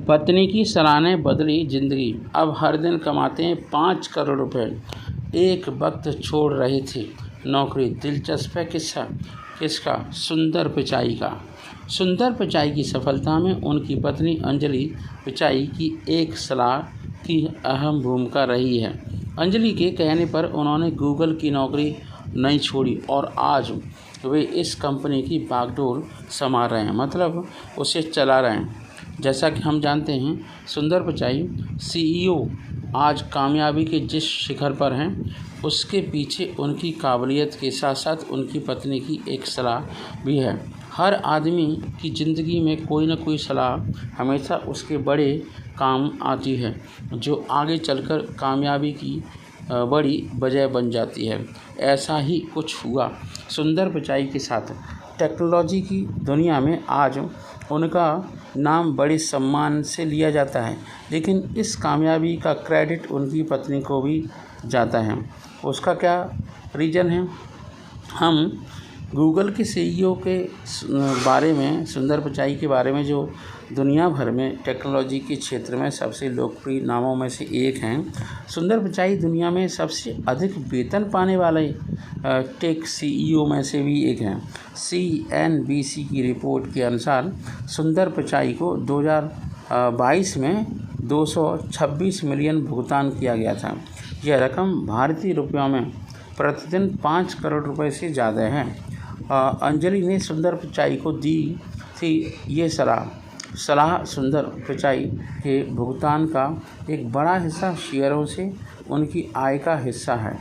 पत्नी की सलाह ने बदली जिंदगी, अब हर दिन कमाते हैं 5 करोड़ रुपए। एक वक्त छोड़ रहे थे नौकरी। दिलचस्प है किस्सा किसका? सुंदर पिचाई का। सुंदर पिचाई की सफलता में उनकी पत्नी अंजलि पिचाई की एक सलाह की अहम भूमिका रही है। अंजलि के कहने पर उन्होंने गूगल की नौकरी नहीं छोड़ी और आज वे इस कंपनी की बागडोर संभाल रहे हैं, मतलब उसे चला रहे हैं। जैसा कि हम जानते हैं, सुंदर पिचाई सीईओ आज कामयाबी के जिस शिखर पर हैं, उसके पीछे उनकी काबिलियत के साथ साथ उनकी पत्नी की एक सलाह भी है। हर आदमी की ज़िंदगी में कोई न कोई सलाह हमेशा उसके बड़े काम आती है, जो आगे चलकर कामयाबी की बड़ी वजह बन जाती है। ऐसा ही कुछ हुआ सुंदर पिचाई के साथ। टेक्नोलॉजी की दुनिया में आज उनका नाम बड़े सम्मान से लिया जाता है, लेकिन इस कामयाबी का क्रेडिट उनकी पत्नी को भी जाता है। उसका क्या रीज़न है? हम गूगल के सीईओ के बारे में, सुंदर पिचाई के बारे में, जो दुनिया भर में टेक्नोलॉजी के क्षेत्र में सबसे लोकप्रिय नामों में से एक हैं। सुंदर पिचाई दुनिया में सबसे अधिक वेतन पाने वाले टेक सीईओ में से भी एक हैं। CNBC की रिपोर्ट के अनुसार सुंदर पिचाई को 2022 में 226 मिलियन भुगतान किया गया था। यह रकम भारतीय रुपयों में प्रतिदिन 5 करोड़ रुपए से ज़्यादा है। अंजलि ने सुंदर पिचाई को दी थी ये सलाह सुंदर पिचाई के भुगतान का एक बड़ा हिस्सा शेयरों से उनकी आय का हिस्सा है।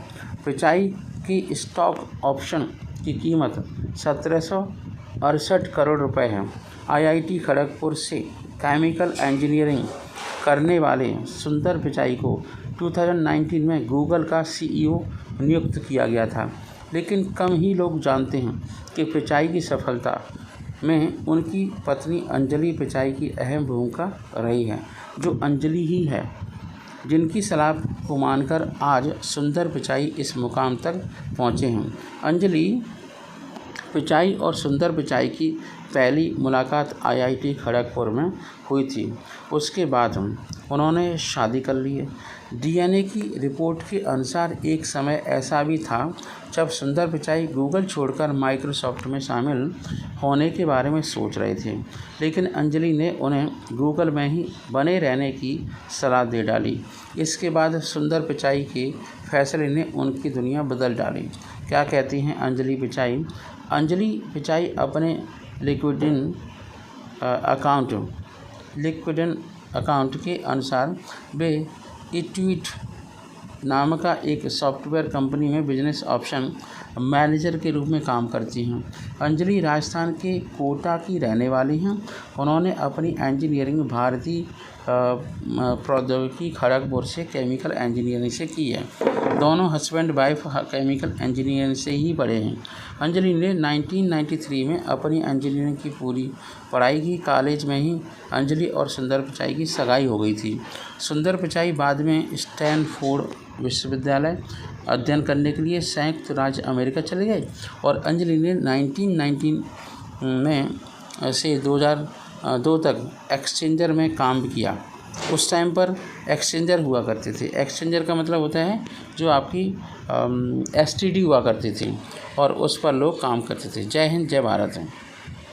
पिचाई की स्टॉक ऑप्शन की कीमत 1768 करोड़ रुपए है। IIT खड़गपुर से केमिकल इंजीनियरिंग करने वाले सुंदर पिचाई को 2019 में गूगल का CEO नियुक्त किया गया था, लेकिन कम ही लोग जानते हैं कि पिचाई की सफलता में उनकी पत्नी अंजलि पिचाई की अहम भूमिका रही है, जो अंजलि ही है जिनकी सलाह को मानकर आज सुंदर पिचाई इस मुकाम तक पहुँचे हैं। अंजलि पिचाई और सुंदर पिचाई की पहली मुलाकात IIT खड़गपुर में हुई थी। उसके बाद उन्होंने शादी कर ली है। DNA की रिपोर्ट के अनुसार एक समय ऐसा भी था जब सुंदर पिचाई गूगल छोड़कर माइक्रोसॉफ्ट में शामिल होने के बारे में सोच रहे थे, लेकिन अंजलि ने उन्हें गूगल में ही बने रहने की सलाह दे डाली। इसके बाद सुंदर पिचाई के फैसले ने उनकी दुनिया बदल डाली। क्या कहती हैं अंजलि पिचाई? अंजलि पिचाई अपने लिक्विडिन अकाउंट के अनुसार वे इट्वीट नाम का एक सॉफ्टवेयर कंपनी में बिजनेस ऑप्शन मैनेजर के रूप में काम करती हैं। अंजलि राजस्थान के कोटा की रहने वाली हैं। उन्होंने अपनी इंजीनियरिंग भारतीय प्रौद्योगिकी खड़गपुर से केमिकल इंजीनियरिंग से की है। दोनों हस्बैंड वाइफ केमिकल इंजीनियरिंग से ही पढ़े हैं। अंजलि ने 1993 में अपनी इंजीनियरिंग की पूरी पढ़ाई की। कॉलेज में ही अंजलि और सुंदर पिचाई की सगाई हो गई थी। सुंदर पिचाई बाद में स्टैनफोर्ड विश्वविद्यालय अध्ययन करने के लिए संयुक्त राज्य अमेरिका चले गए और अंजलि ने 1919 में से 2002 तक एक्सचेंजर में काम भी किया। उस टाइम पर एक्सचेंजर हुआ करते थे। एक्सचेंजर का मतलब होता है जो आपकी STD हुआ करती थी और उस पर लोग काम करते थे। जय हिंद, जय भारत।